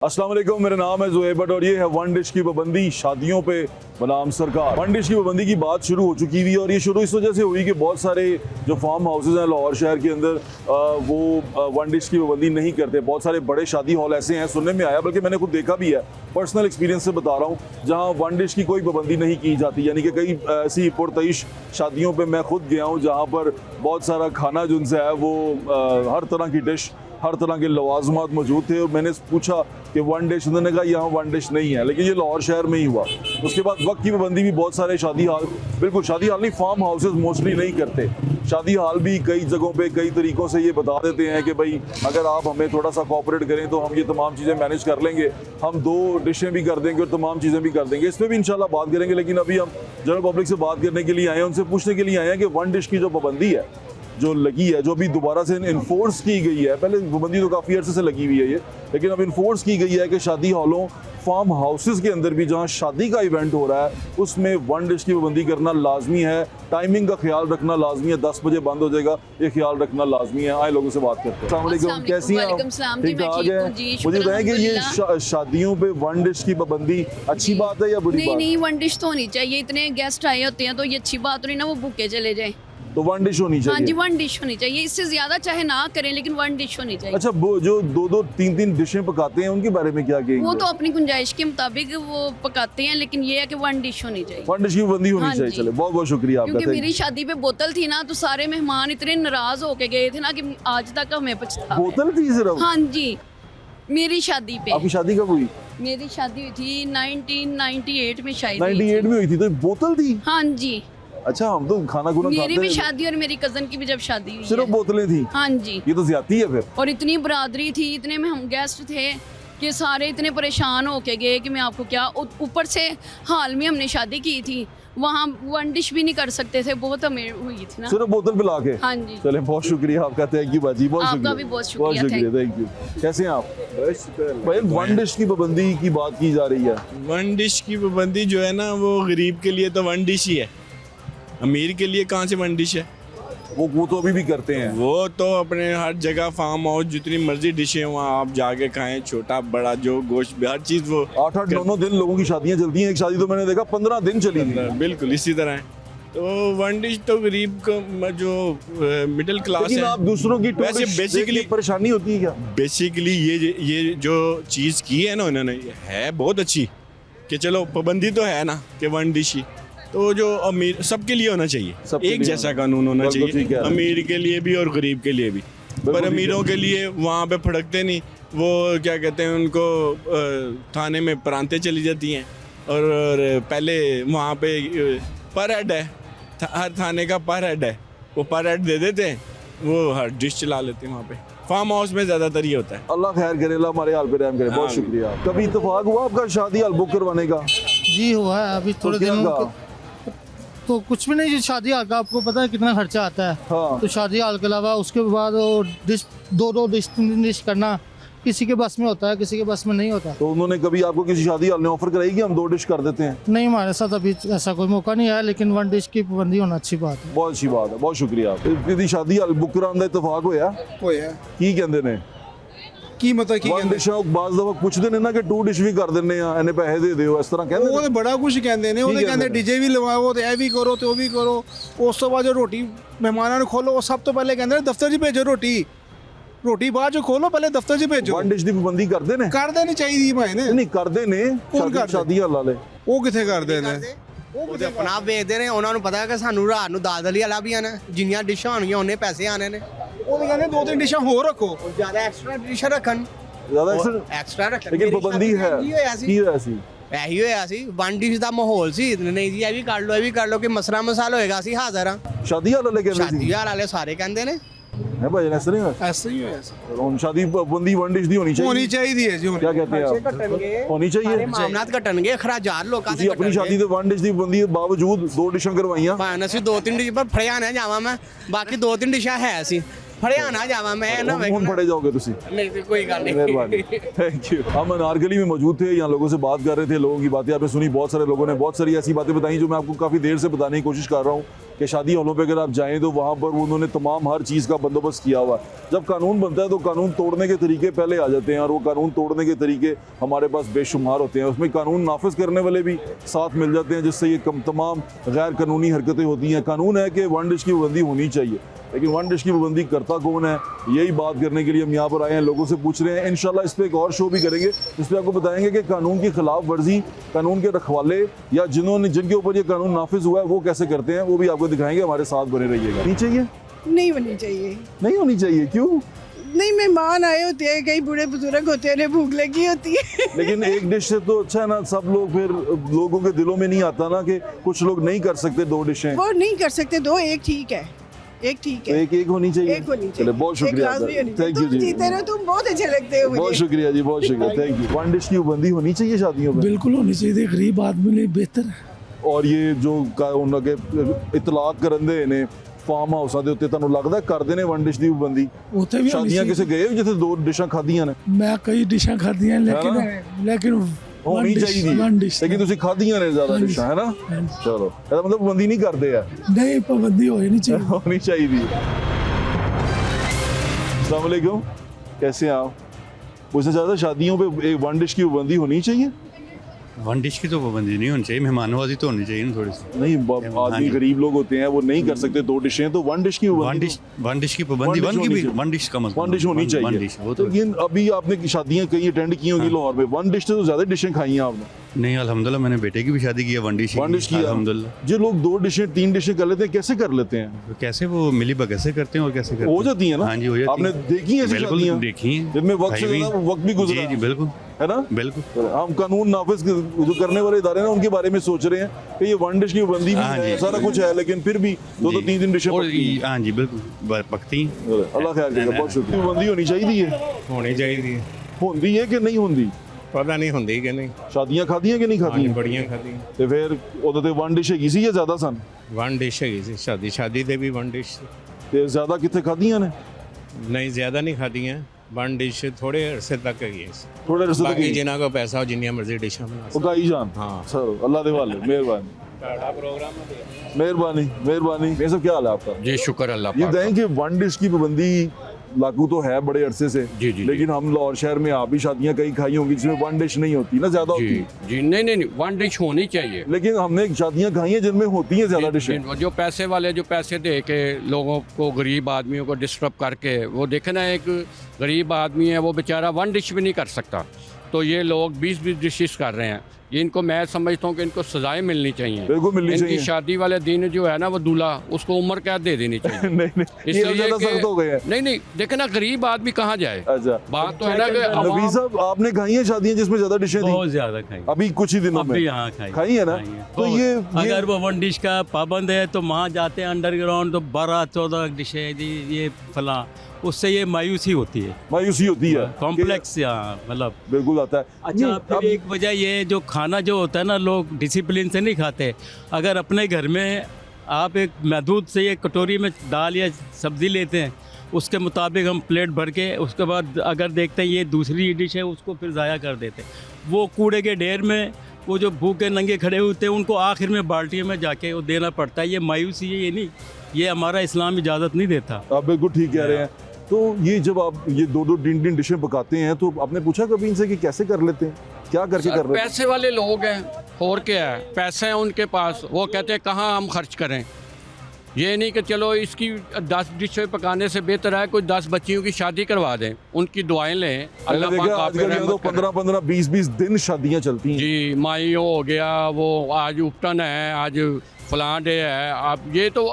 अस्सलाम वालेकुम, मेरा नाम है ज़ुहैब भट्ट और ये है वन डिश की पाबंदी शादियों पे बनाम सरकार। वन डिश की पाबंदी की बात शुरू हो चुकी हुई है और ये शुरू इस वजह से हुई कि बहुत सारे जो फार्म हाउसेज हैं लाहौर शहर के अंदर वो वन डिश की पाबंदी नहीं करते। बहुत सारे बड़े शादी हॉल ऐसे हैं, सुनने में आया, बल्कि मैंने खुद देखा भी है, पर्सनल एक्सपीरियंस से बता रहा हूँ, जहाँ वन डिश की कोई पाबंदी नहीं की जाती। यानी कि कई ऐसी पुरतइश शादियों पर मैं खुद गया हूँ जहाँ पर बहुत सारा खाना जो उनसे है वो हर तरह की डिश, हर तरह के लवाजमात मौजूद थे और मैंने पूछा कि वन डिश, उन्होंने कहा यहाँ वन डिश नहीं है, लेकिन ये लाहौर शहर में ही हुआ। उसके बाद वक्त की पाबंदी भी बहुत सारे शादी हाल, बिल्कुल शादी हाल नहीं, फार्म हाउसेज मोस्टली नहीं करते। शादी हाल भी कई जगहों पे कई तरीक़ों से ये बता देते हैं कि भाई अगर आप हमें थोड़ा सा कोऑपरेट करें तो हम ये तमाम चीज़ें मैनेज कर लेंगे, हम 2 डिशें भी कर देंगे और तमाम चीज़ें भी कर देंगे। इस पर भी इंशाल्लाह बात करेंगे, लेकिन अभी हम जनरल पब्लिक से बात करने के लिए आए हैं, उनसे पूछने के लिए आए हैं कि वन डिश की जो पाबंदी है जो लगी है, जो अभी दोबारा से इन्फोर्स की गई है, पहले पाबंदी तो काफ़ी अर्से से लगी हुई है ये, लेकिन अब इन्फोर्स की गई है कि शादी हॉलों, फार्म हाउसेस के अंदर भी जहां शादी का इवेंट हो रहा है उसमें वन डिश की पाबंदी करना लाजमी है। टाइमिंग का ख्याल रखना लाजमी है, 10 बजे बंद हो जाएगा, ये ख्याल रखना लाजमी है। आए लोगों से बात करते हैं। अस्सलाम वालेकुम, कैसी हैं आप? ठीक ठाक है। मुझे बताएं कि ये शादियों पे वन डिश की पाबंदी अच्छी बात है या बुरी बात? नहीं, वन डिश तो होनी चाहिए। इतने गेस्ट आए होते हैं तो ये अच्छी बात नहीं ना, वो भूखे चले जाए। तो वन डिश होनी चाहिए। हाँ जी, वन डिश होनी चाहिए। इससे ज्यादा चाहे ना करें, लेकिन वन डिश होनी चाहिए। अच्छा, वो जो 2-2, 3-3 डिशें पकाते हैं उनके बारे में क्या कहेंगे? वो तो अपनी गुंजाइश के मुताबिक वो पकाते हैं, लेकिन ये है कि वन डिश होनी चाहिए। वन डिश की पाबंदी होनी हाँ चाहिए। जी। चले, बहुत बहुत शुक्रिया आपका। क्योंकि मेरी शादी पे बोतल थी ना, तो सारे मेहमान इतने नाराज होके गए थे ना कि आज तक हमें पछतावा है। बोतल थी सिर्फ? हाँ जी, मेरी शादी पे। आपकी शादी कब हुई? मेरी शादी हुई थी 1998 में शायद। 98 में हुई थी, तो बोतल थी? हाँ जी, अच्छा, हम तो खाना खुना मेरी खाते भी हैं। शादी और मेरी कजन की भी जब शादी हुई सिर्फ है। बोतलें थी? हाँ जी। ये तो ज्यादती है फिर। और इतनी बरादरी थी, इतने में हम गेस्ट थे कि सारे इतने परेशान होके गए कि मैं आपको क्या। ऊपर से हाल में हमने शादी की थी, वहाँ वन डिश भी नहीं कर सकते थे, बहुत अमीर हुई थी ना। सिर्फ बोतल पिला के? हाँ जी। चले, बहुत शुक्रिया आपका, थैंक यू बाजी, बहुत शुक्रिया। आपका भी बहुत शुक्रिया, थैंक यू। कैसे हैं आप? भाई, वन डिश की पाबंदी की बात की जा रही है। वन डिश की पाबंदी जो है ना, वो गरीब के लिए तो वन डिश ही है, अमीर के लिए कहाँ से वन डिश है? वो तो अभी भी करते हैं। वो तो अपने हर जगह फार्म हाउस जितनी मर्जी डिशें वहाँ आप जाके खाएं, छोटा बड़ा जो गोश्त हर चीज़ वो 8-8, 9-9 दिन लोगों की शादियां चलती हैं। एक शादी तो मैंने देखा 15 दिन चली थी। बिल्कुल इसी तरह है। तो वन डिश तो गरीब को जो मिडिल क्लास लेकिन है, आप दूसरों की वैसे बेसिकली परेशानी होती है क्या? बेसिकली ये जो चीज़ की है ना उन्होंने, है बहुत अच्छी कि चलो पाबंदी तो है ना कि वन डिश ही, तो जो अमीर सबके लिए होना चाहिए, एक जैसा कानून होना चाहिए, अमीर के लिए भी और गरीब के लिए भी। पर अमीरों के लिए वहाँ पे फड़कते नहीं, वो क्या कहते हैं, उनको थाने में प्रांतें चली जाती हैं और पहले वहाँ पे पर हेड है, हर थाने का पर हेड है, वो पर हेड दे देते हैं, वो हर डिश चला लेते हैं वहाँ पे। फार्म हाउस में ज़्यादातर ये होता है। अल्लाह खैर करे, अल्लाह हमारे हाल पे रहम करे। बहुत शुक्रिया। कभी इत्तेफाक हुआ आपका शादी हाल बुक करवाने का? जी हुआ है, अभी थोड़े दिनों तो कुछ भी नहीं। शादी हाल का आपको पता है कितना खर्चा आता है? हाँ। तो शादी हाल के अलावा उसके बाद वो डिश 2-2 डिश 3 डिश करना किसी के बस में होता है, किसी के बस में नहीं होता। तो उन्होंने कभी आपको किसी शादी हाल ने ऑफर कराई कि हम 2 डिश कर देते हैं? नहीं, हमारे साथ अभी ऐसा कोई मौका नहीं आया, लेकिन वन डिश की पाबंदी होना अच्छी बात है। बहुत अच्छी बात है, बहुत शुक्रिया। यदि शादी हाल बुक कराने का इत्तेफाक होया की कहंदे ने की मतलब की वन डिश बाज़ दफा पुछदे ने ना कि 2 डिश भी कर देने आ, इन्हें पैसे दे दियो, इस तरह कहंदे ਉਹ ਤੇ ਬੜਾ ਕੁਝ ਕਹਿੰਦੇ ਨੇ। ਉਹਦੇ ਕਹਿੰਦੇ ਡੀਜੇ ਵੀ ਲਵਾਓ ਤੇ ਇਹ ਵੀ ਕਰੋ ਤੇ ਉਹ ਵੀ ਕਰੋ। ਉਸ ਤੋਂ ਬਾਅਦ ਜੋ ਰੋਟੀ ਮਹਿਮਾਨਾਂ ਨੂੰ ਖੋਲੋ, ਉਹ ਸਭ ਤੋਂ ਪਹਿਲੇ ਕਹਿੰਦੇ ਨੇ ਦਫ਼ਤਰ 'ਚ ਭੇਜੋ ਰੋਟੀ। ਰੋਟੀ ਬਾਅਦ 'ਚ ਖੋਲੋ, ਪਹਿਲੇ ਦਫ਼ਤਰ 'ਚ ਭੇਜੋ। वन डिश ਦੀ ਪਾਬੰਦੀ ਕਰਦੇ ਨੇ? ਕਰਦੇ ਨਹੀਂ ਚਾਹੀਦੀ ਭਾਈ ਨੇ। ਨਹੀਂ ਕਰਦੇ ਨੇ। ਕੌਣ ਕਰਦੇ? ਸ਼ਾਦੀ ਹਾਲ ਵਾਲੇ ਉਹ ਕਿੱਥੇ ਕਰਦੇ ਨੇ? ਉਹ ਤੇ ਆਪਣਾ ਵੇਚਦੇ ਨੇ, ਉਹਨਾਂ ਨੂੰ ਪਤਾ ਹੈ ਕਿ ਸਾਨੂੰ ਰਾਤ ਨੂੰ ਦਾਲ ਦਲੀਆ ਲੱਭੀਆਂ ਨੇ, ਜਿੰਨੀਆਂ ਡਿਸ਼ਾਂ ਹੋਣਗੀਆਂ ਉਹਨੇ ਪੈਸੇ ਆਣੇ ਨੇ। ਉਹ ਕਹਿੰਦੇ 2-3 ਡਿਸ਼ਾਂ ਹੋਰ ਰੱਖੋ। ਉਹ ਜ਼ਿਆਦਾ ਐਕਸਟਰਾ ਡਿਸ਼ਾਂ ਰੱਖਣ, ਜ਼ਿਆਦਾ ਐਕਸਟਰਾ ਰੱਖਣ। ਲੇਕਿਨ ਪਾਬੰਦੀ ਹੈ। ਕੀ ਹੋਇਆ ਸੀ? ਇਹੀ ਹੋਇਆ ਸੀ, ਵਨ ਡਿਸ਼ ਦਾ ਮਾਹੌਲ ਸੀ। ਨਹੀਂ ਜੀ ਇਹ ਵੀ ਕਰ ਲਓ, ਇਹ ਵੀ ਕਰ ਲਓ, ਕਿ ਮਸਲਾ ਮਸਾਲ ਹੋਏਗਾ, ਅਸੀਂ ਹਾਜ਼ਰ ਹਾਂ। शादी हाल वाले कहते ਸ਼ਾਦੀ ਵਾਲੇ ਸਾਰੇ ਕਹਿੰਦੇ ਨੇ है भाई, ऐसा नहीं है। ਐਸਾ ਹੀ ਹੋਇਆ ਸੀ। और शादी पाबंदी वन डिश दी होनी चाहिए। ਹੋਣੀ ਚਾਹੀਦੀ ਹੈ ਜੀ। क्या कहते हैं आप? ਘਟਣਗੇ, होनी चाहिए। ਮਾਮਲਾਤ ਘਟਣਗੇ, ਖਰਾਜਾਤ ਲੋਕਾਂ ਦੇ ਤੁਸੀਂ ਆਪਣੀ ਸ਼ਾਦੀ ਤੇ वन डिश ਦੀ ਪਾਬੰਦੀ ਦੇ ਬਾਵਜੂਦ 2 ਡਿਸ਼ਾਂ ਕਰਵਾਈਆਂ। ਭਾਵੇਂ ਅਸੀਂ 2-3 ਡਿਸ਼ ਪਰ ਫੜਿਆ ਨਾ ਜਾਵਾਂ ਮੈਂ, ਬਾਕੀ 2-3 ਡਿਸ਼ਾਂ ਹੈ ਸੀ, फड़िया ना जावा मैं ना कौन फड़े जाओगे तुसी? नहीं कोई गल नहीं। मेहरबानी, थैंक यू। हम अनारकली में मौजूद थे, यहाँ लोगों से बात कर रहे थे, लोगों की बातें आपने सुनी, बहुत सारे लोगों ने बहुत सारी ऐसी बातें बताई जो मैं आपको काफ़ी देर से बताने की कोशिश कर रहा हूँ कि शादी हॉलों पे अगर आप जाएं तो वहाँ पर उन्होंने तमाम हर चीज़ का बंदोबस्त किया हुआ है। जब कानून बनता है तो कानून तोड़ने के तरीके पहले आ जाते हैं और वो कानून तोड़ने के तरीके हमारे पास बेशुमार होते हैं। उसमें कानून नाफिज करने वाले भी साथ मिल जाते हैं, जिससे ये तमाम गैर कानूनी हरकतें होती हैं। कानून है कि 1 डिश की पाबंदी होनी चाहिए, लेकिन 1 डिश की पाबंदी करता कौन है, यही बात करने के लिए हम यहाँ पर आए हैं, लोगों से पूछ रहे हैं। इंशाल्लाह इस पर एक और शो भी करेंगे जिस पर आपको बताएंगे कि कानून की खिलाफ वर्जी, कानून के रखवाले या जिनके ऊपर ये कानून नाफिज हुआ है वो कैसे करते हैं, वो भी आपको दिखाएंगे। हमारे साथ बने रहिएगा। नहीं चाहिए, नहीं होनी चाहिए, नहीं होनी चाहिए। क्यों? नहीं मेहमान आए होते हैं, कई बूढ़े बुजुर्ग होते हैं, उन्हें भूख लगी होती है। लेकिन एक डिश से तो अच्छा है ना, सब लोग फिर लोगों के दिलों में नहीं आता ना कि कुछ लोग नहीं कर सकते 2 डिशें। वो नहीं कर सकते 2, एक ठीक है, एक ठीक है, एक होनी चाहिए। एक होनी चाहिए। चले, बहुत शुक्रिया, थैंक यू तुम जी, जीते रहो, तुम बहुत अच्छे लगते हो बहुत मुझे। शुक्रिया जी, बहुत शुक्रिया, थैंक यू। 1 डिश की पाबंदी होनी चाहिए शादियों में, बिल्कुल होनी चाहिए, गरीब आदमी लिए बेहतर है। और ये जो उन्होंने इतलाक करंदे ने फार्म हाउसां ਦੇ ਉੱਤੇ ਤੁਹਾਨੂੰ ਲੱਗਦਾ ਕਰਦੇ ਨੇ 1 डिश ਦੀ ਪਾਬੰਦੀ? ਉੱਥੇ ਵੀ ਹੋਣੀ शादियां किसे चाहिए। गए जिथे 2 डिशां खादियां ने? मैं कई डिशां खादी हैं, लेकिन होनी चाहिए, 1 डिश लेकिन ਤੁਸੀਂ ਖਾदियां ਨੇ ਜ਼ਿਆਦਾ डिशां, है ना? चलो, ਇਹਦਾ मतलब ਪਾਬੰਦੀ नहीं करते ਆ, नहीं, पाबंदी होनी चाहिए। होनी चाहिए। अस्सलाम वालेकुम, कैसे हैं आप? पूछना चाहता शादियों पे 1 डिश की पाबंदी होनी चाहिए? 1 डिश की तो पाबंदी नहीं होनी चाहिए, मेहमान नवाजी तो होनी चाहिए ना थोड़ी सी। नहीं, हाँ आदमी जी। गरीब लोग होते हैं, वो नहीं कर सकते 2 डिशें, तो 1 डिश की पाबंदी। 1 डिश की पाबंदी, 1 की भी 1 डिश का मतलब 1 डिश होनी 1 चाहिए। डिश वो तो लेकिन अभी आपने शादियां कई अटेंड की होंगी लाहौर में, 1 डिश से तो ज्यादा डिशें खाई हैं आपने। नहीं, अल्हम्दुलिल्लाह मैंने बेटे की भी शादी की है 1 डिश 1 डिश की अल्हम्दुलिल्लाह। जो लोग 2 डिशें 3 डिशें कर लेते हैं, कैसे कर लेते हैं? तो कैसे वो मिली भगत से करते हैं और कैसे करते हैं? हो जाती है ना? हाँ जी, हो जाती आपने हैं। देखी है ऐसी बिल्कुल शादियां? देखी हैं, जिनमें वक्त से खाई हुई। ज्यादा वक्त भी गुजरा जी जी, बिल्कुल है ना? बिल्कुल। हम कानून नाफिज जो करने वाले इदारे हैं उनके बारे में सोच रहे हैं कि ये 1 डिश की पाबंदी भी हाँ है, जी। सारा कुछ है, लेकिन फिर भी 2 जी। 3 डिशें और पकती हैं। हाँ जी, बिल्कुल पकती हैं। अल्लाह खैर करेगा, बहुत शुक्रिया। पाबंदी होनी चाहिए, ਹੋਣੀ ਚਾਹੀਦੀ ਹੈ। होंदी है कि नहीं होंदी? ਪਤਾ ਨਹੀਂ ਹੁੰਦੀ ਕਿ ਨਹੀਂ। शादियां खादियां कि नहीं ਹਾਂਜੀ खादियां? ਬੜੀਆਂ ਖਾਧੀਆਂ। ਤੇ ਫਿਰ ਉਦੋਂ ਤੇ 1 ਡਿਸ਼ ਹੈਗੀ ਸੀ ਜਾਂ ਜ਼ਿਆਦਾ ਸਨ? 1 ਡਿਸ਼ ਹੈਗੀ ਸੀ, ਸ਼ਾਦੀ ਤੇ ਵੀ 1 ਡਿਸ਼। ਤੇ ਜ਼ਿਆਦਾ ਕਿੱਥੇ ਖਾਦੀਆਂ ਨੇ? ਨਹੀਂ ਜ਼ਿਆਦਾ ਨਹੀਂ ਖਾਧੀਆਂ, 1 ਡਿਸ਼ ਥੋੜੇ ਅਰਸੇ ਤੱਕ ਹੈਗੀ ਸੀ। ਥੋੜੇ ਰਸਤੇ ਬਾਕੀ ਤੱਕ ਜਿਨ੍ਹਾਂ ਕੋਲ ਪੈਸਾ ਉਹ ਜਿੰਨੀਆਂ ਮਰਜ਼ੀ ਡਿਸ਼ਾਂ ਬਣਾ ਸਕਦੇ। ਉਗਾਈ ਜਾਣ। हाँ। सर अल्लाह दे वाले, मेहरबानी ਤੁਹਾਡਾ ਪ੍ਰੋਗਰਾਮ ਹੈ। मेहरबानी मेहरबानी। ये सब क्या हाल है आपका? जी शुक्र अल्लाह ये पाक बताएं कि 1 डिश की पाबंदी लागू तो है बड़े अरसे से, जी, जी, लेकिन हम लाहौर शहर में आप भी शादियां कई खाई होंगी जिसमें 1 डिश नहीं होती ना, ज्यादा होती है। जी नहीं 1 डिश होनी चाहिए। लेकिन हमने शादियां खाई हैं जिनमें होती हैं ज्यादा डिशें। जो पैसे वाले जो पैसे दे के लोगों को, गरीब आदमियों को डिस्टर्ब करके, वो देखे ना, एक गरीब आदमी है वो बेचारा 1 डिश भी नहीं कर सकता, तो ये लोग 20-20 डिशेस कर रहे हैं। ये इनको मैं समझता हूँ कि इनको सजाएं मिलनी चाहिए। बिल्कुल मिलनी इनकी चाहिए। शादी वाले दिन जो है ना, वो दूल्हा उसको उम्र कैद दे देनी चाहिए। नहीं ये अब ज्यादा सख्त हो गए हैं। नहीं देखे ना, गरीब आदमी कहाँ जाए। अच्छा, बात तो है ना कि नबी साहब आपने खाई हैं शादियां जिसमें ज्यादा डिशें थी? बहुत ज्यादा खाई, अभी कुछ ही दिनों में अभी यहाँ खाई है ना? तो ये अगर वो 1 डिश का पाबंद है तो वहाँ जाते हैं अंडरग्राउंड तो 12-14 डिशें ये फला, उससे ये मायूसी होती है, मायूसी होती है, कॉम्प्लेक्स यहाँ मतलब बिल्कुल आता है। अच्छा। नहीं, फिर एक वजह ये जो खाना जो होता है ना, लोग डिसिप्लिन से नहीं खाते। अगर अपने घर में आप एक महदूद से एक कटोरी में दाल या सब्ज़ी लेते हैं, उसके मुताबिक हम प्लेट भर के उसके बाद अगर देखते हैं ये दूसरी डिश है, उसको फिर ज़ाया कर देते हैं। वो कूड़े के ढेर में वो जो भूखे नंगे खड़े होते हैं उनको आखिर में बाल्टियों में जाके वो देना पड़ता है। ये मायूसी है, ये नहीं, ये हमारा इस्लाम इजाज़त नहीं देता। आप बिल्कुल ठीक कह रहे हैं। तो ये जब आप ये 2-2 3-3 डिशें पकाते हैं तो आपने पूछा कभी इनसे कि कैसे कर लेते हैं, क्या करके कर रहे हैं? पैसे वाले लोग हैं, और क्या है, पैसे हैं उनके पास, वो कहते हैं कहाँ हम खर्च करें। ये नहीं कि चलो इसकी 10 डिशें पकाने से बेहतर है कोई 10 बच्चियों की शादी करवा दें, उनकी दुआएं लें, अल्लाह पाक आप पे रहमत तो करे। 15-15 20-20 दिन शादियां चलती हैं। जी, माइयो हो गया, वो आज उपटन है, आज फलां डे है। आप ये तो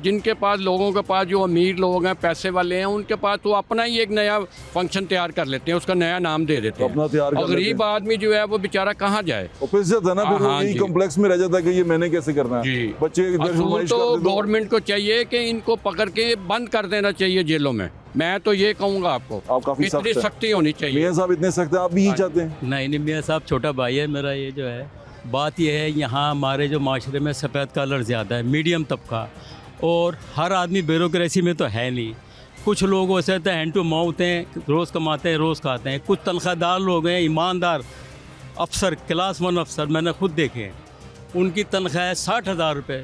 जिनके पास, लोगों के पास, जो अमीर लोग हैं, पैसे वाले हैं, उनके पास तो अपना ही एक नया फंक्शन तैयार कर लेते हैं, उसका नया नाम दे देते हैं। अपना तैयार कर और गरीब आदमी जो है वो बेचारा कहाँ जाए। और फिर जाता है ना, फिर वो हाँ यही जी। कॉम्प्लेक्स में रह जाता है कि ये मैंने कैसे करना है। जी, बच्चे असूल फरमाइश तो करते गवर्नमेंट को चाहिए कि इनको पकड़ के बंद कर देना चाहिए जेलों में। मैं तो ये कहूँगा आपको, आप काफी इतनी सख्त हैं। सख्ती होनी चाहिए। मियां साहब इतने सख्त हैं, आप भी यही चाहते हैं? नहीं मियाँ साहब छोटा भाई है मेरा। ये जो है बात ये है, यहाँ हमारे जो माशरे में सफ़ेद कलर ज़्यादा है, मीडियम तबका, और हर आदमी ब्यूरोक्रेसी में तो है नहीं। कुछ लोग वैसे होते हैं हैंड टू माउथ हैं, रोज़ कमाते हैं रोज़ खाते हैं। कुछ तनख्वाहदार लोग हैं, ईमानदार अफसर, क्लास 1 अफसर मैंने खुद देखे हैं, उनकी तनख्वाह है 60,000 रुपये,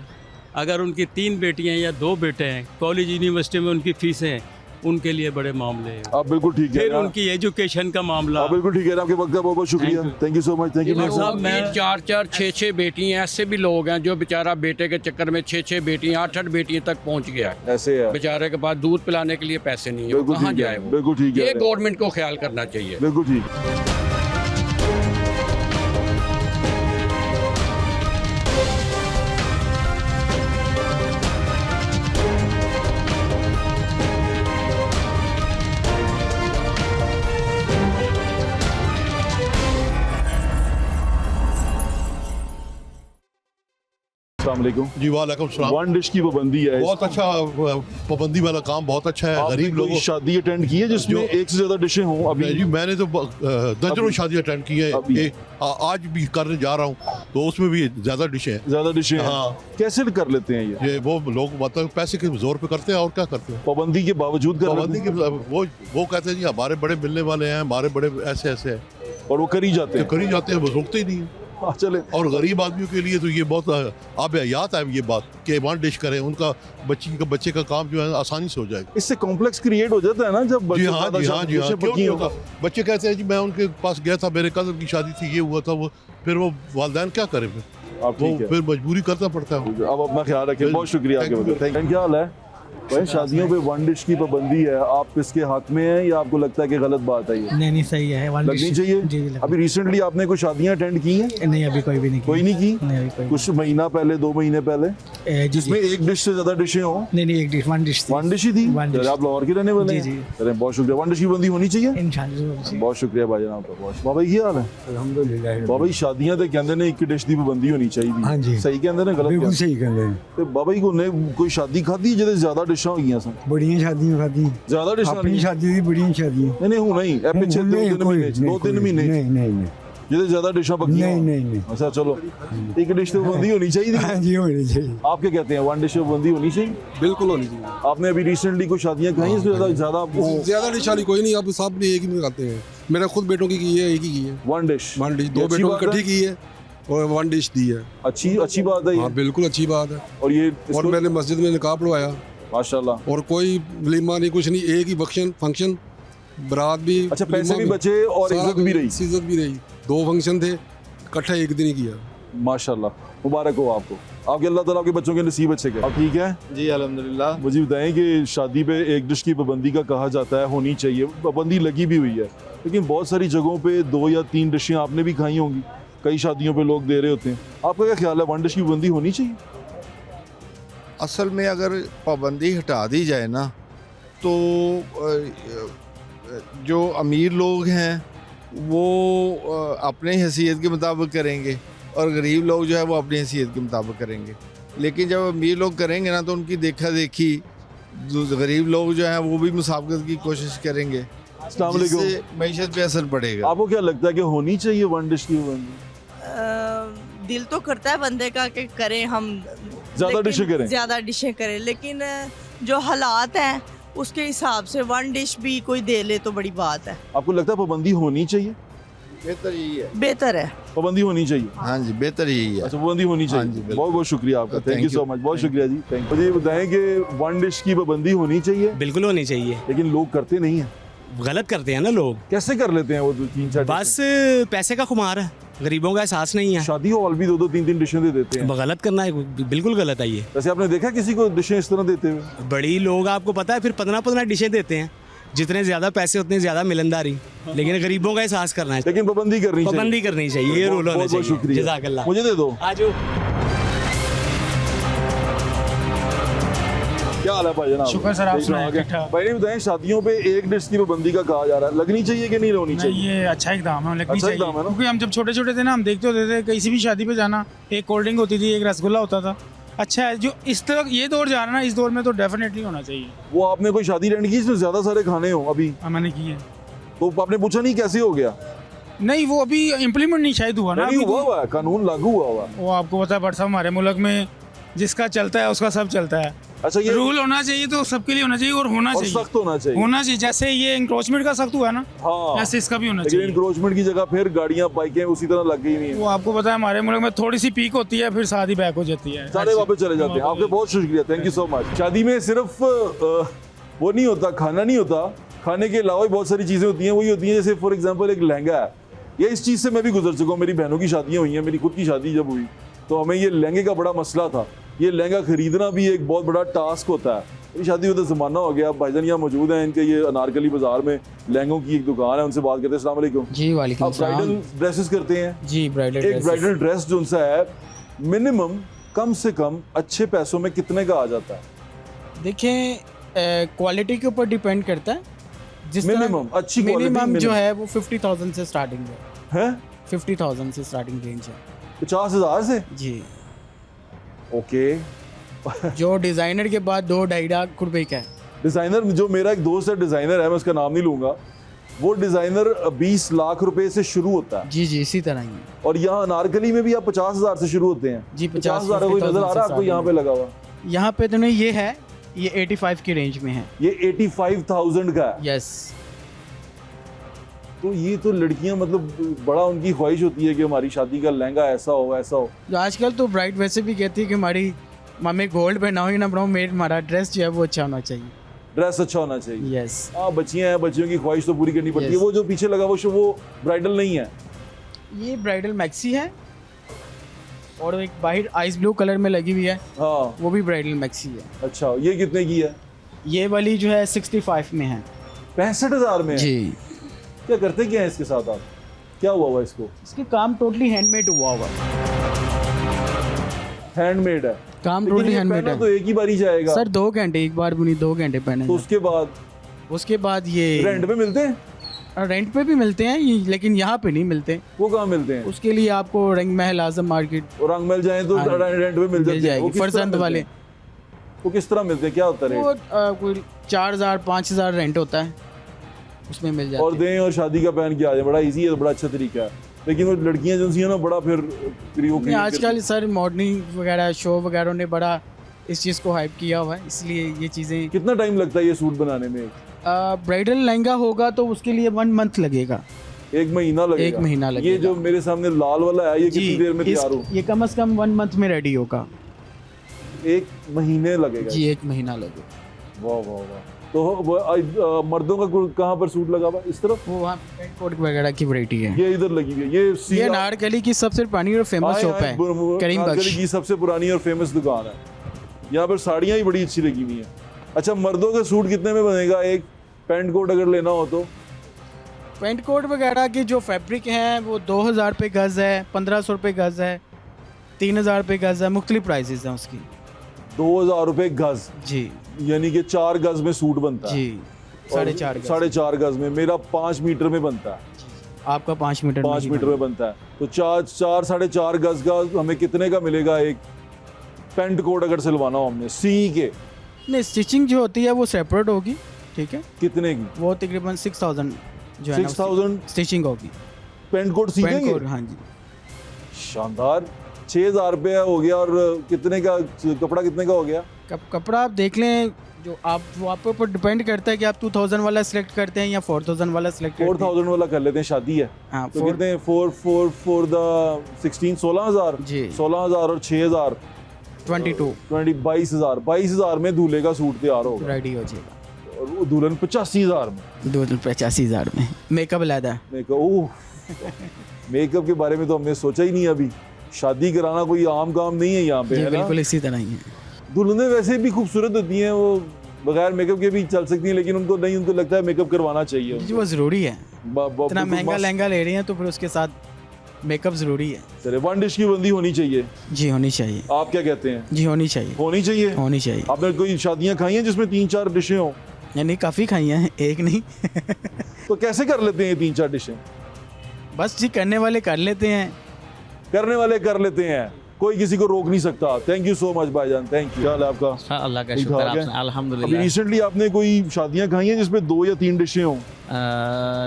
अगर उनकी 3 बेटियां या 2 बेटे हैं, कॉलेज यूनिवर्सिटी में उनकी फीसें हैं, उनके लिए बड़े मामले हैं। आप बिल्कुल ठीक है। फिर उनकी एजुकेशन का मामला। आप बिल्कुल ठीक है। आपके वक्त का बहुत बहुत शुक्रिया। Thank you so much. Thank you साहब। 4-4 6-6 बेटी हैं, ऐसे भी लोग हैं जो बेचारा बेटे के चक्कर में 6-6 बेटियां 8-8 बेटियां तक पहुंच गया है। ऐसे है बेचारे के पास दूध पिलाने के लिए पैसे नहीं है, कहाँ जाए वो? बिल्कुल ठीक है। ये गवर्नमेंट को ख्याल करना चाहिए। बिल्कुल ठीक। जी वालेकुम सलाम। वन डिश की पाबंदी है, बहुत अच्छा पाबंदी वाला काम बहुत अच्छा है। गरीब लोगों शादी अटेंड की है जिसमें एक से ज्यादा डिशें हों? अभी जी मैंने तो दर्जनों शादी अटेंड की है, आज भी करने जा रहा हूँ, तो उसमें भी ज्यादा डिशें हैं। ज्यादा डिशें हैं। हाँ। कैसे कर लेते हैं ये वो लोग मतलब पैसे के जोर पे करते हैं और क्या करते हैं, पाबंदी के बावजूद कर पाबंदी के वो कहते हैं जी हमारे बड़े मिलने वाले हैं, हमारे बड़े ऐसे ऐसे हैं, और वो कर ही जाते हैं, वो रुकते ही नहीं है। चले। और गरीब आदमियों के लिए तो ये बहुत अब याद है ये बात कि वन डिश करें, उनका बच्चे का काम जो है आसानी से हो जाएगा। इससे कॉम्प्लेक्स क्रिएट हो जाता है ना जब जी हाँ क्यों नहीं होता। बच्चे कहते हैं जी मैं उनके पास गया था, मेरे कज़न की शादी थी, ये हुआ था वो, फिर वो वालिदैन क्या करें, फिर मजबूरी करना पड़ता है। अब अपना ख्याल रखें। बहुत शुक्रिया आपके। क्या हाल है भाई? शादियों पे वन डिश की पाबंदी है, आप किसके हक में है या आपको लगता है कि गलत बात है ये? नहीं सही है, लगनी चाहिए। अभी रिसेंटली आपने कोई शादियां अटेंड की हैं? नहीं अभी कोई भी नहीं कोई नहीं की। कुछ महीना पहले 2 महीने पहले जिसमें एक डिश से ज्यादा डिशें हो? नहीं एक डिश वन डिश ही थी। आप लाहौर के रहने वाले हैं? अरे बहुत शुक्रिया। वन डिश की पाबंदी होनी चाहिए इंशाल्लाह। बहुत शुक्रिया भाईजान आपका। बाबा की हाल है? अल्हम्दुलिल्लाह। बाबा जी शादियां तो कहते हैं एक डिश की पाबंदी होनी चाहिए, सही कहते हैं? गलत? सही कहते हैं। तो बाबा जी को कोई शादी खाधी जिहदे ज्यादा डिशां होईयां सन? बड़ियां शादियां खाधी, ज्यादा डिशां अपनी शादी दी बड़ियां शादियां। नहीं हुण नहीं, पिछले 2-3 महीने नहीं जिहदे ज्यादा डिशां पक्कियां? नहीं। अच्छा चलो, एक डिश तो पाबंदी होनी चाहिए। हाँ जी होनी चाहिए। आप क्या कहते हैं, वन डिश पाबंदी होनी चाहिए? बिल्कुल होनी चाहिए। आपने अभी रिसेंटली कोई शादियां खाई इसमें ज्यादा डिश वाली कोई नहीं, अब सब एक ही खाते हैं। मेरा खुद बेटों की है, एक ही की है वन डिश। 2 बेटों की इकट्ठी की है और वन डिश दी है। अच्छी बात है। हाँ बिल्कुल अच्छी बात है। और मैंने मस्जिद में निकाह पढ़वाया माशाल्लाह, और कोई वलीमा नहीं, कुछ नहीं, एक ही फंक्शन, बारात भी। अच्छा, पैसे भी बचे और इज्जत भी रही। 2 फंक्शन थे, इकट्ठा एक दिन ही किया। माशाल्लाह, मुबारक हो आपको। आपके अल्लाह ताला आपके बच्चों के नसीब अच्छे के। आप ठीक है जी? अल्हम्दुलिल्लाह। मुझे बताएं कि शादी पे एक डिश की पाबंदी का कहा जाता है होनी चाहिए, पाबंदी लगी भी हुई है, लेकिन बहुत सारी जगहों पे 2 या 3 डिशें आपने भी खाई होंगी, कई शादियों पे लोग दे रहे होते हैं। आपका क्या ख्याल है, वन डिश की पाबंदी होनी चाहिए? असल में अगर पाबंदी हटा दी जाए ना, तो जो अमीर लोग हैं वो अपने हैसियत के मुताबिक करेंगे और गरीब लोग जो है वो अपनी हैसियत के मुताबिक करेंगे। लेकिन जब अमीर लोग करेंगे ना, तो उनकी देखा देखी गरीब लोग जो हैं वो भी मुसाबकत की कोशिश करेंगे, जिससे मईशत पे असर पड़ेगा। आपको क्या लगता है कि होनी चाहिए वन डिश की पाबंदी? दिल तो करता है बंदे का कि करें हम, ज़्यादा डिशें करें, लेकिन जो हालात हैं उसके हिसाब से वन डिश भी कोई दे ले तो बड़ी बात है। आपको लगता है पाबंदी होनी चाहिए? बेहतर है पाबंदी होनी चाहिए। हाँ जी, बेहतर यही है। अच्छा, पाबंदी होनी चाहिए। बहुत बहुत शुक्रिया आपका। Thank you so much. बहुत शुक्रिया जी। Thank you. मुझे बताएं कि वन डिश की पाबंदी होनी चाहिए? बिल्कुल होनी चाहिए, लेकिन लोग करते नहीं है। गलत करते हैं ना लोग। कैसे कर लेते हैं वो 2-3-4? बस पैसे का खुमार है, गरीबों का एहसास नहीं है। शादी हॉल भी 2-3 डिशें दे देते हैं। गलत करना है, बिल्कुल गलत है ये। वैसे आपने देखा किसी को डिशें इस तरह देते हुए? बड़ी लोग आपको पता है फिर 15-15 डिशें देते हैं, जितने ज्यादा पैसे उतने ज्यादा मिलनदारी, लेकिन गरीबों का एहसास करना है। लेकिन पाबंदी करनी चाहिए, ये रूल होना चाहिए। जज़ाकल्लाह। मुझे दे दो। आजो। क्या हाल है भाई जनाब? शुक्र सर, आप सुनाएं? भाई नहीं बताएं, शादियों पे एक डिश की पाबंदी का कहा जा रहा है, लगनी चाहिए कि नहीं होनी चाहिए? ये अच्छा इकदाम है, लगनी चाहिए। है ना? क्योंकि हम जब छोटे थे ना, हम देखते होते थे किसी भी शादी पे जाना, एक कोल्ड ड्रिंक होती थी, एक रसगुल्ला होता था। अच्छा है जो इस तरह ये दौर जा रहा है ना, इस दौर में तो डेफिनेटली होना चाहिए। वो आपने कोई शादी अटेंड की इसमें ज्यादा सारे खाने हो? अभी मैंने की है। तो आपने पूछा नहीं कैसे हो गया? नहीं, वो अभी इम्प्लीमेंट नहीं शायद हुआ ना, हुआ है, कानून लागू हुआ। वो आपको पता है बट साहब, हमारे मुल्क में जिसका चलता है उसका सब चलता है। अच्छा, ये रूल होना चाहिए तो सबके लिए होना चाहिए और होना और चाहिए, सख्त होना चाहिए। होना चाहिए। जैसे ये इंक्रोचमेंट का सख्त हुआ है ना, हाँ, ऐसे इसका भी होना लेकिन चाहिए। इंक्रोचमेंट की जगह फिर गाड़ियां बाइकें उसी तरह लग गई हुई हैं, वो आपको पता है हमारे मुल्क में थोड़ी सी पीक होती है फिर शादी बैक हो जाती है, सारे वापस चले जाते हैं। आपका बहुत शुक्रिया, थैंक यू सो मच। शादी में सिर्फ वो नहीं होता, खाना नहीं होता, खाने के अलावा भी बहुत सारी चीज़ें होती हैं। वही होती हैं जैसे फॉर एग्जांपल एक लहंगा है, ये इस चीज़ से मैं भी गुजर चुका हूँ। मेरी बहनों की शादियाँ हुई हैं, मेरी खुद की शादी जब हुई तो हमें ये लहंगे का बड़ा मसला था। ये लहंगा खरीदना भी एक बहुत बड़ा टास्क होता है। मेरी शादी होता ज़माना हो गया। भाईजान यहाँ मौजूद हैं, इनके ये अनारकली बाजार में लहंगों की एक दुकान है, उनसे बात करते हैं। अस्सलाम वालेकुम जी। वालेकुम आप ब्राइडल ड्रेसेस करते हैं? जी, ब्राइडल एक ब्राइडल ड्रेस जो उनसा है मिनिमम कम से कम अच्छे पैसों में कितने का आ जाता है? देखें, क्वालिटी के ऊपर डिपेंड करता है। जिस मिनिमम अच्छी मिनिमम जो है वो 50,000 से स्टार्टिंग है। 50,000 से स्टार्टिंग रेंज है। 50,000 से? जी। ओके। जो डिज़ाइनर के बाद 2-2.5 लाख रुपए का है। डिज़ाइनर, जो मेरा एक दोस्त है डिज़ाइनर है, मैं उसका नाम नहीं लूँगा, वो डिज़ाइनर 20 लाख रुपए से शुरू होता है। जी जी, इसी तरह ही। और यहाँ अनारकली में भी आप 50,000 से शुरू होते हैं। जी, 50,000 कोई नजर आ रहा है आपको यहाँ पे लगा हुआ? यहाँ पे तो नहीं, ये है, ये 85 की रेंज में है। ये 85,000 का है? यस। तो ये तो लड़कियां मतलब बड़ा उनकी ख्वाहिश होती है कि हमारी शादी का लहंगा ऐसा हो ऐसा हो। आजकल तो ब्राइड वैसे भी कहती है कि हमारी मम्मी गोल्ड पहनाओ ही ना बनाओ, हमारा ड्रेस जो है वो अच्छा होना चाहिए। ड्रेस अच्छा होना चाहिए। यस। हाँ, बच्चियां हैं, बच्चियों की ख्वाहिश तो पूरी करनी पड़ती है। वो जो पीछे लगा वो ब्राइडल नहीं है? ये ब्राइडल मैक्सी है और एक बाहर आइस ब्लू कलर में लगी हुई है। हाँ, वो भी ब्राइडल मैक्सी है। अच्छा, ये कितने की है? ये वाली जो है 65 में है। 65,000 में? जी। क्या करते क्या है इसके साथ आप? क्या हुआ इसको? इसके काम टोटली हैंडमेड हुआ हुआ। हैंडमेड है काम, टोटली हैंडमेड है। तो एक ही बारी जाएगा सर? 2 घंटे, एक बार भी नहीं, 2 घंटे पहने। तो उसके बाद ये रेंट पे मिलते हैं? रेंट पे भी मिलते हैं लेकिन यहाँ पे नहीं मिलते। वो कहाँ मिलते हैं? उसके लिए आपको रंग महल आजम मार्केट, और रंग महल जाए तो रेंट पे मिल जाते हैं। फरसंद वाले। वो किस तरह मिलते हैं, क्या होता है? वो कोई 4,000-5,000 रेंट होता है, उसमें मिल जाता है। और दें और शादी का पहन के आ जाए, बड़ा इजी है, बड़ा अच्छा तरीका है। लेकिन वो लड़कियां जो हैं ना, बड़ा फिर आजकल सर मॉडलिंग वगैरह शो वगैरह ने बड़ा इस चीज़ को हाइप किया हुआ है, इसलिए ये चीज़ें। कितना टाइम लगता है ये सूट बनाने में? ब्राइडल लहंगा होगा तो उसके लिए 1 मंथ लगेगा। 1 महीना लगेगा? 1 महीना लगेगा। ये जो मेरे सामने लाल वाला है, ये कितनी देर में तैयार हो? ये कम से कम 1 मंथ में रेडी होगा। 1 महीने लगेगा? जी, 1 महीना लगेगा। वाह वाह वाह। तो मर्दों का कहाँ पर सूट लगा हुआ? इस तरफ? वो वहाँ पेंट कोट वगैरह की वैरायटी है। ये इधर लगी हुई है। ये अनारकली की सबसे पुरानी और फेमस शॉप है, करीम बख्श। अनारकली की सबसे पुरानी और फेमस दुकान है। यहाँ पर साड़ियाँ ही बड़ी अच्छी लगी हुई हैं। अच्छा, मर्दों का सूट कितने में बनेगा? एक पेंट कोट अगर लेना हो तो? पेंट कोट वगैरह की जो फैब्रिक हैं वो 2,000 रुपये गज़ है, 1,500 रुपये गज़ है, 3,000 रुपये गज़ है, मुख्तलिफ प्राइसेस हैं उसकी। 2,000 रुपये गज़? जी। यानी कि 4 गज़ में सूट बनता है? जी, 4.5 गज़ में। मेरा 5 मीटर में बनता है। आपका 5 मीटर 5 मीटर में बनता है। तो 4-4.5 गज़ का हमें कितने का मिलेगा एक पेंट कोट अगर सिलवाना हो हमने सी के? नहीं, स्टिचिंग जो होती है वो सेपरेट होगी। ठीक है। कितने की? वो तकरीबन 6,000 जो है 6,000 स्टिचिंग होगी। पेंट कोट सीखेंगे? हाँ जी। शानदार। 6,000 रुपये हो गया। और कितने का कपड़ा, कितने का हो गया? कपड़ा आप देख लें, जो आप वो आपके ऊपर डिपेंड करता है कि आप 2,000 वाला सिलेक्ट करते हैं या 4,000 वाला सिलेक्ट करते हैं। 4,000 वाला कर लेते हैं, शादी है। हाँ, तो कितने? 16,000 जी। 16,000 और 6,000 22,000। 22,000 में दूल्हे का सूट तैयार होगा, रेडी हो जाएगा। और दुल्हन 85,000 में? दुल्हन 85,000 में। मेकअप लादा? मेकअप के बारे में तो हमने सोचा ही नहीं अभी। शादी कराना कोई आम काम नहीं है यहाँ पे। बिल्कुल इसी तरह ही है। दुल्हनें वैसे भी खूबसूरत होती हैं, वो बगैर मेकअप के भी चल सकती हैं, लेकिन उनको नहीं, उनको लगता है मेकअप करवाना चाहिए। जी, वो ज़रूरी है। इतना महंगा लहंगा ले रही हैं तो फिर उसके साथ मेकअप ज़रूरी है। चले, 1 डिश की बंदी होनी चाहिए? जी, होनी चाहिए। आप क्या कहते हैं? जी, होनी चाहिए। होनी चाहिए? होनी चाहिए। आपने कोई शादियाँ खाई हैं जिसमें 3-4 डिशें हों? नहीं, काफ़ी खाई हैं, एक नहीं। तो कैसे कर लेते हैं ये 3-4 डिशें? बस जी, करने वाले कर लेते हैं। करने वाले कर लेते हैं, कोई किसी को रोक नहीं सकता। थैंक यू सो मच भाईजान, थैंक यू। क्या हाल है आपका? अल्लाह का शुक्र, अल्हम्दुलिल्लाह। अभी रिसेंटली आपने कोई शादियां खाई हैं जिसमें 2 या 3 डिशें हों?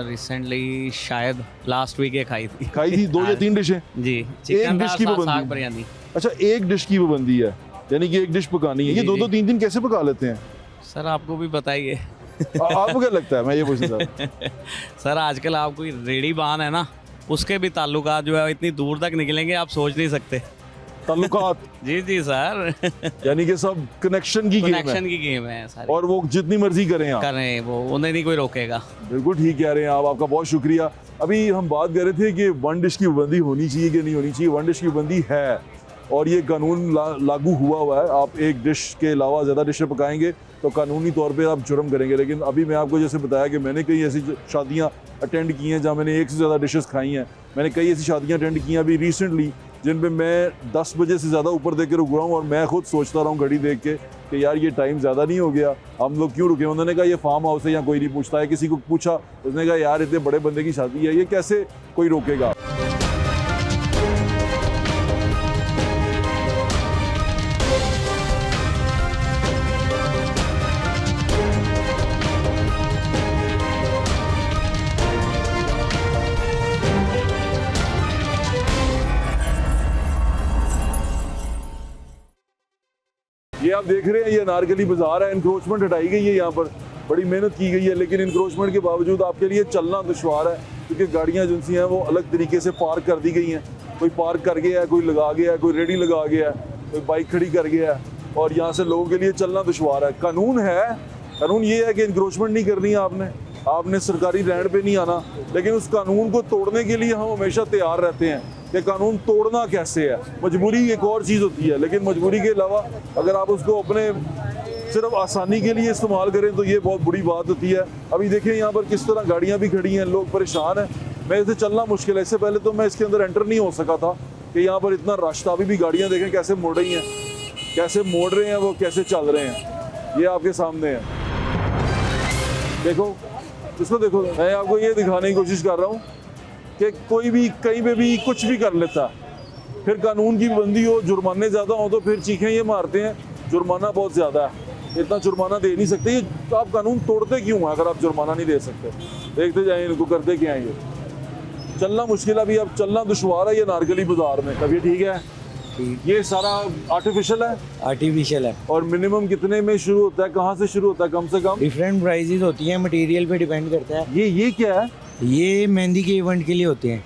रिसेंटली शायद लास्ट वीक खाई थी। 2 या 3 डिशें? जी। एक डिश की पाबंदी? अच्छा, एक डिश की पाबंदी है। यानी कि एक डिश पकानी है। ये जी, 2-2 3-3 कैसे पका लेते हैं? सर आपको भी बताइए। आपको क्या लगता है? मैं ये पूछ रहा था। सर आजकल आपको रेडी बान है ना, उसके भी ताल्लुकात जो है इतनी दूर तक निकलेंगे आप सोच नहीं सकते। ताल्लुकात? जी जी सर। यानी कि सब कनेक्शन की गेम है। कनेक्शन की गेम है सारी। और वो जितनी मर्जी करें आप। करें, वो उन्हें नहीं कोई रोकेगा। बिल्कुल ठीक कह रहे हैं आप, आपका बहुत शुक्रिया। अभी हम बात कर रहे थे कि वन डिश की पाबंदी होनी चाहिए कि नहीं होनी चाहिए। वन डिश की पाबंदी है और ये कानून लागू हुआ है। आप एक डिश के अलावा ज़्यादा डिशें पकाएंगे तो कानूनी तौर पे आप जुर्म करेंगे। लेकिन अभी मैं आपको जैसे बताया कि मैंने कई ऐसी शादियाँ अटेंड की हैं जहाँ मैंने 1 से ज़्यादा डिशेस खाई हैं। मैंने कई ऐसी शादियाँ अटेंड की हैं अभी रिसेंटली जिन पे मैं 10 बजे से ज़्यादा ऊपर देख के रुक रहा हूँ और मैं खुद सोचता रहा हूँ घड़ी देख के कि यार ये टाइम ज़्यादा नहीं हो गया, हम लोग क्यों रुके। उन्होंने कहा ये फार्म हाउस है, यहाँ कोई नहीं पूछता है। किसी को पूछा, उसने कहा यार इतने बड़े बंदे की शादी है, ये कैसे कोई रोकेगा। ये आप देख रहे हैं ये अनारकली बाजार है। इंक्रोचमेंट हटाई गई है, यहाँ पर बड़ी मेहनत की गई है, लेकिन इंक्रोचमेंट के बावजूद आपके लिए चलना दुश्वार है क्योंकि गाड़ियाँ जिनसी हैं वो अलग तरीके से पार्क कर दी गई हैं। कोई पार्क कर गया है, कोई लगा गया है, कोई रेडी लगा गया है, कोई बाइक खड़ी कर गया है और यहाँ से लोगों के लिए चलना दुश्वार है। कानून है, कानून ये है कि इंक्रोचमेंट नहीं करनी है आपने सरकारी लैंड पे नहीं आना, लेकिन उस कानून को तोड़ने के लिए हम हमेशा तैयार रहते हैं कि कानून तोड़ना कैसे है। मजबूरी एक और चीज़ होती है, लेकिन मजबूरी के अलावा अगर आप उसको अपने सिर्फ आसानी के लिए इस्तेमाल करें तो ये बहुत बुरी बात होती है। अभी देखें यहाँ पर किस तरह गाड़ियाँ भी खड़ी हैं, लोग परेशान हैं। मैं इसे चलना मुश्किल है। इससे पहले तो मैं इसके अंदर एंटर नहीं हो सका था कि यहाँ पर इतना रश था। अभी भी गाड़ियाँ देखें कैसे मोड़ रही हैं, कैसे मोड़ रहे हैं वो, कैसे चल रहे हैं। ये आपके सामने है, देखो इसको देखो। मैं आपको ये दिखाने की कोशिश कर रहा हूँ कि कोई भी कहीं पे भी कुछ भी कर लेता है। फिर कानून की पाबंदी हो, जुर्माने ज़्यादा हो तो फिर चीखें ये मारते हैं जुर्माना बहुत ज़्यादा है, इतना जुर्माना दे नहीं सकते। ये आप कानून तोड़ते क्यों हैं अगर आप जुर्माना नहीं दे सकते? देखते जाएं इनको, करते क्या हैं ये। चलना मुश्किल है अभी, अब चलना दुश्वार है ये नारकली बाजार में। तभी ठीक है, ये सारा आर्टिफिशियल है। आर्टिफिशियल है। और मिनिमम कितने में शुरू होता है, कहाँ से शुरू होता है? कम से कम डिफरेंट प्राइजेज होती हैं, मटेरियल पे डिपेंड करता है। ये क्या है? ये मेहंदी के इवेंट के लिए होते हैं,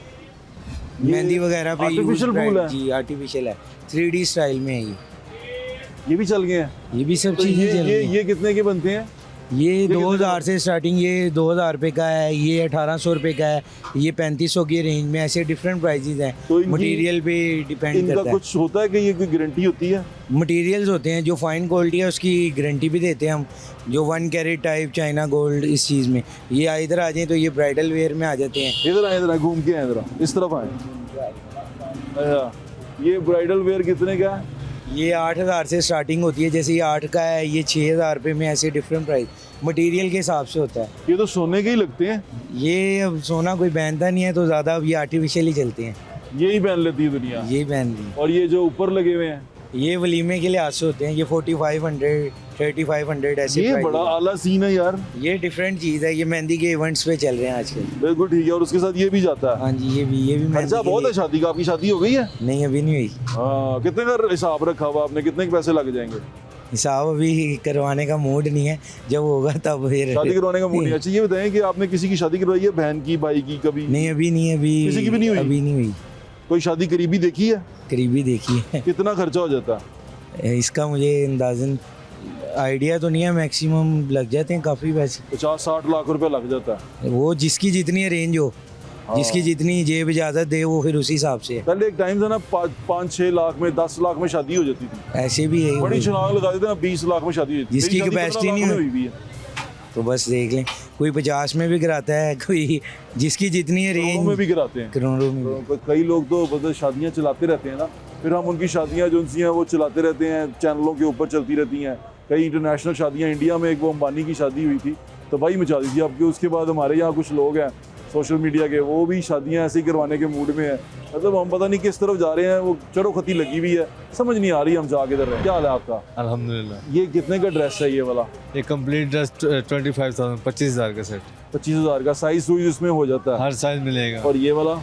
मेहंदी वगैरह पे आर्टिफिशियल फूल है जी, आर्टिफिशियल है, 3D स्टाइल में है ये भी चल गए हैं, ये भी सब तो चीज़ें चल रही हैं। ये कितने के बनते हैं? ये 2000 से स्टार्टिंग, ये 2000 रुपये का है, ये 1800 रुपये का है, ये 3500 की रेंज में, ऐसे डिफरेंट प्राइजेज हैं। तो मटेरियल पे डिपेंड इनका करता है। कुछ होता है कि ये कोई गारंटी होती है? मटेरियल्स होते हैं जो फाइन क्वालिटी है उसकी गारंटी भी देते हैं हम, जो 1 कैरेट टाइप चाइना गोल्ड इस चीज़ में। ये इधर आ जाएँ तो ये ब्राइडल वेयर में आ जाते हैं। इधर आए घूम के आए, इधर इस तरफ आए। अच्छा, ये ब्राइडल वेयर कितने का है? ये 8000 से स्टार्टिंग होती है, जैसे ये 8 का है, ये 6000 रुपये में, ऐसे डिफरेंट प्राइस मटेरियल के हिसाब से होता है। ये तो सोने के ही लगते हैं। ये अब सोना कोई पहनता नहीं है तो ज़्यादा, अब ये आर्टिफिशियल ही चलते हैं। यही पहन लेती है दुनिया, यही पहनती है। और ये जो ऊपर लगे हुए हैं ये वलीमे के लिहाज से होते हैं, ये 4500 3500 ऐसे। ये बड़ा आला सीन है यार। ये डिफरेंट चीज़ है, ये मेहंदी के इवेंट्स पे चल रहे हैं आजकल। बिल्कुल ठीक है, और उसके साथ ये भी जाता है। हाँ जी, ये भी खर्चा बहुत है शादी का। आपकी शादी हो गई है? नहीं, अभी नहीं हुई। हाँ, कितने का हिसाब रखा हुआ आपने, कितने के पैसे लग जाएंगे? हिसाब अभी करवाने का मूड नहीं है, जब होगा तब फिर शादी करवाने का मूड नहीं। अच्छा ये बताएं कि आपने किसी की शादी करवाई है, बहन की, भाई की? कभी नहीं, अभी नहीं, अभी किसी की भी नहीं हुई? अभी नहीं हुई। कोई शादी करीबी देखी है? करीबी देखी है। कितना खर्चा हो जाता है इसका? मुझे अंदाजन आइडिया तो नहीं है, मैक्सिमम लग जाते हैं काफ़ी पैसे, 50-60 लाख रुपए लग जाता है। वो जिसकी जितनी रेंज हो, जिसकी जितनी जेब इजाज़त दे वो फिर उसी हिसाब से। पहले एक टाइम था ना 5-6 लाख में, 10 लाख में शादी हो जाती थी। ऐसे भी है, बड़ी छलांग लगा देते हैं, 20 लाख में शादी हो जाती है। जिसकी कैपेसिटी नहीं हुई भी है तो बस देख लें, कोई 50 में भी कराता है, कोई जिसकी जितनी रेंज में भी कराते हैं, करोड़ों में। तो कई लोग तो मतलब शादियाँ चलाते रहते हैं ना, फिर हम उनकी शादियाँ जो उनसी हैं वो चलाते रहते हैं, चैनलों के ऊपर चलती रहती हैं। कई इंटरनेशनल शादियाँ, इंडिया में एक वो अंबानी की शादी हुई थी, तबाही मचा दी थी आपकी। उसके बाद हमारे यहाँ कुछ लोग हैं सोशल मीडिया के, वो भी शादियाँ ऐसे ही करवाने के मूड में है। मतलब हम पता नहीं किस तरफ जा रहे हैं, वो चढ़ोखती लगी हुई है, समझ नहीं आ रही हम जा किधर रहे हैं। क्या हाल है आपका? अल्हम्दुलिल्लाह। ये कितने का ड्रेस है ये वाला? ये कंप्लीट ड्रेस 25,000 25,000 का सेट। 25,000 का साइज सूइज इसमें हो जाता है? हर साइज मिलेगा। और ये वाला?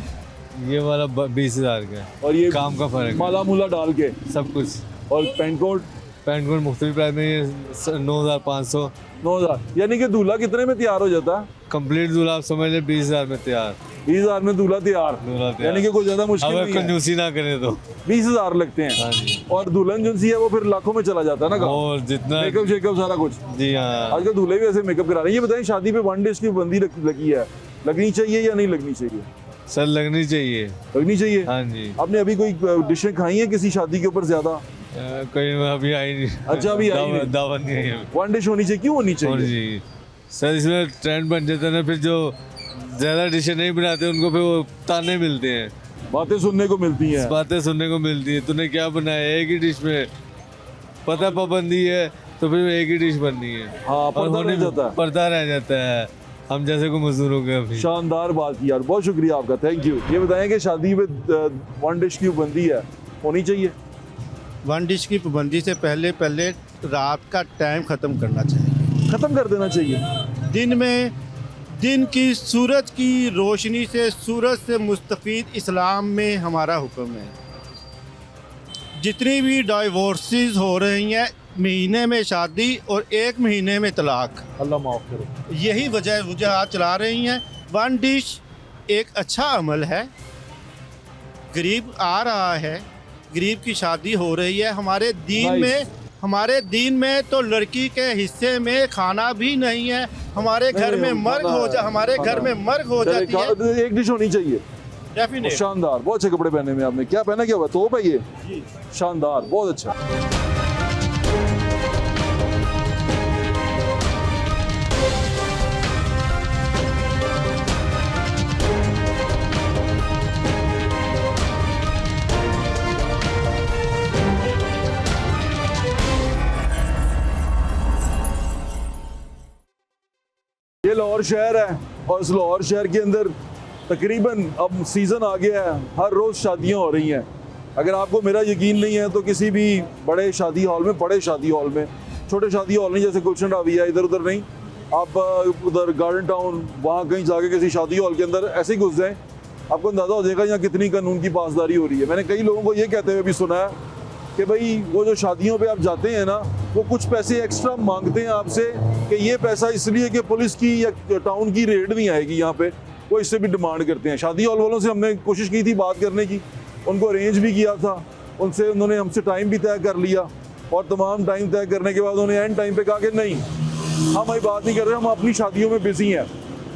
ये वाला 20,000 का है। और ये काम का फर्क, माला मूला डाल के सब कुछ और पेंट कोट? पेंट कोट मुख्तलिफ प्राइस में 9,500। 9,000, यानी कि दूल्हा कितने में तैयार हो जाता है? कंप्लीट दूल्हा आप समझ लें 20,000 में तैयार। 20,000 में दूल्हा तैयार, यानी कि कोई ज्यादा मुश्किल अगर नहीं है। कंजूसी ना करें तो 20,000 लगते हैं। हाँ जी। और दुल्हन जो सी है वो फिर लाखों में चला जाता है ना, और जितना मेकअप शेकअप सारा कुछ। जी हाँ। आजकल दूल्हे भी ऐसे मेकअप करा रहे हैं। ये बताएं, शादी पे 1 डिश की पाबंदी लगी है, लगनी चाहिए या नहीं लगनी चाहिए? सर लगनी चाहिए। लगनी चाहिए? हाँ जी। आपने अभी कोई डिशें खाई हैं किसी शादी के ऊपर ज्यादा? कहीं में अभी आई नहीं। अच्छा, अभी आई नहीं। दावत नहीं है। 1 डिश होनी चाहिए, क्यों होनी चाहिए? जी सर, इसमें ट्रेंड बन जाता है ना, फिर जो ज़्यादा डिशें नहीं बनाते उनको फिर वो ताने मिलते हैं, बातें सुनने को मिलती हैं। बातें सुनने को मिलती है, तूने क्या बनाया एक ही डिश में, पता पाबंदी है तो फिर एक ही डिश बननी है। हाँ, पर्दा रह जाता है। पर्दा रह जाता है, हम जैसे को मजदूर हो गए अभी। शानदार बात की यार, बहुत शुक्रिया आपका, थैंक यू। ये बताएं कि शादी में 1 डिश की पाबंदी है, होनी चाहिए? 1 डिश की पाबंदी से पहले रात का टाइम ख़त्म करना चाहिए। ख़त्म कर देना चाहिए। दिन की सूरज की रोशनी से, सूरज से मुस्तफ़ीद इस्लाम में हमारा हुक्म है। जितनी भी डाइवोर्सेस हो रही हैं, महीने में शादी और 1 महीने में तलाक, अल्लाह माफ़ करे, यही वजह चला रही हैं। 1 डिश एक अच्छा अमल है, गरीब आ रहा है, गरीब की शादी हो रही है। हमारे दीन में तो लड़की के हिस्से में खाना भी नहीं है। हमारे घर में मर्ग हो जाती है। 1 डिश होनी चाहिए। डेफिनेट। शानदार, बहुत अच्छे कपड़े पहने में आपने। क्या पहना, क्या हुआ? तोप है ये? शानदार, बहुत अच्छा। ये लाहौर शहर है और इस लाहौर शहर के अंदर तकरीबन अब सीज़न आ गया है, हर रोज़ शादियां हो रही हैं। अगर आपको मेरा यकीन नहीं है तो किसी भी बड़े शादी हॉल में, छोटे शादी हॉल नहीं, जैसे गुलशन रावी है, इधर उधर नहीं, आप उधर गार्डन टाउन वहाँ कहीं जाके किसी शादी हॉल के अंदर ऐसे ही घुस जाएँ, आपको अंदाज़ा हो जाएगा यहाँ कितनी कानून की पासदारी हो रही है। मैंने कई लोगों को ये कहते हुए भी सुना है कि भाई वो जो शादियों पे आप जाते हैं ना, वो कुछ पैसे एक्स्ट्रा मांगते हैं आपसे कि ये पैसा इसलिए कि पुलिस की या टाउन की रेड नहीं आएगी यहाँ पे, वो इससे भी डिमांड करते हैं। शादी हॉल वालों से हमने कोशिश की थी बात करने की, उनको अरेंज भी किया था, उन्होंने हमसे टाइम भी तय कर लिया और तमाम टाइम तय करने के बाद उन्होंने एंड टाइम पे कहा कि नहीं, हम अभी बात नहीं कर रहे, हम अपनी शादियों में बिजी हैं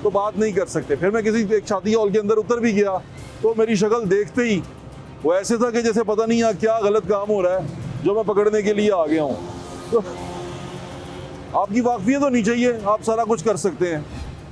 तो बात नहीं कर सकते। फिर मैं किसी एक शादी हॉल के अंदर उतर भी गया तो मेरी शक्ल देखते ही वो ऐसे था कि जैसे पता नहीं यहाँ क्या गलत काम हो रहा है जो मैं पकड़ने के लिए आ गया हूँ। तो आपकी वाकफियत होनी चाहिए, आप सारा कुछ कर सकते हैं,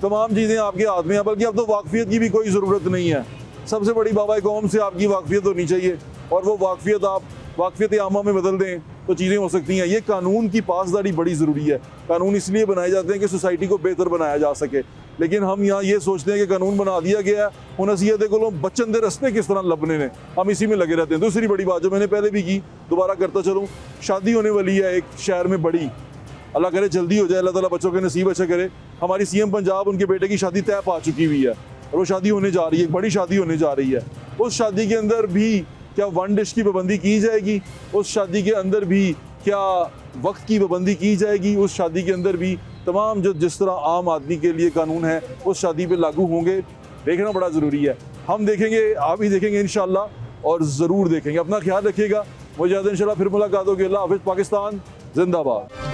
तमाम चीज़ें आपके हाथ में हैं, बल्कि अब तो वाकफियत की भी कोई ज़रूरत नहीं है। सबसे बड़ी बाबा कौम से आपकी वाकफियत होनी चाहिए और वो वाकफियत आप वाकफियत आमा में बदल दें तो चीज़ें हो सकती हैं। ये कानून की पासदारी बड़ी ज़रूरी है। कानून इसलिए बनाए जाते हैं कि सोसाइटी को बेहतर बनाया जा सके, लेकिन हम यहाँ ये सोचते हैं कि कानून बना दिया गया है, हुन असी ये देखो बच्चन दे रस्ते किस तरह लभने ने, हम इसी में लगे रहते हैं। दूसरी बड़ी बात जो मैंने पहले भी की, दोबारा करता चलूँ, शादी होने वाली है एक शहर में बड़ी, अल्लाह करे जल्दी हो जाए, अल्लाह ताला बच्चों के नसीब अच्छा करे। हमारी CM पंजाब, उनके बेटे की शादी तय पा चुकी हुई है और वो शादी होने जा रही है, एक बड़ी शादी होने जा रही है। उस शादी के अंदर भी क्या 1 डिश की पाबंदी की जाएगी? उस शादी के अंदर भी क्या वक्त की पाबंदी की जाएगी? उस शादी के अंदर भी तमाम जो जिस तरह आम आदमी के लिए कानून है उस शादी पे लागू होंगे? देखना बड़ा ज़रूरी है। हम देखेंगे, आप भी देखेंगे इंशाल्लाह और ज़रूर देखेंगे। अपना ख्याल रखिएगा, मुझे इंशाल्लाह फिर मुलाकात होगी। अल्लाह हाफ़िज़, पाकिस्तान जिंदाबाद।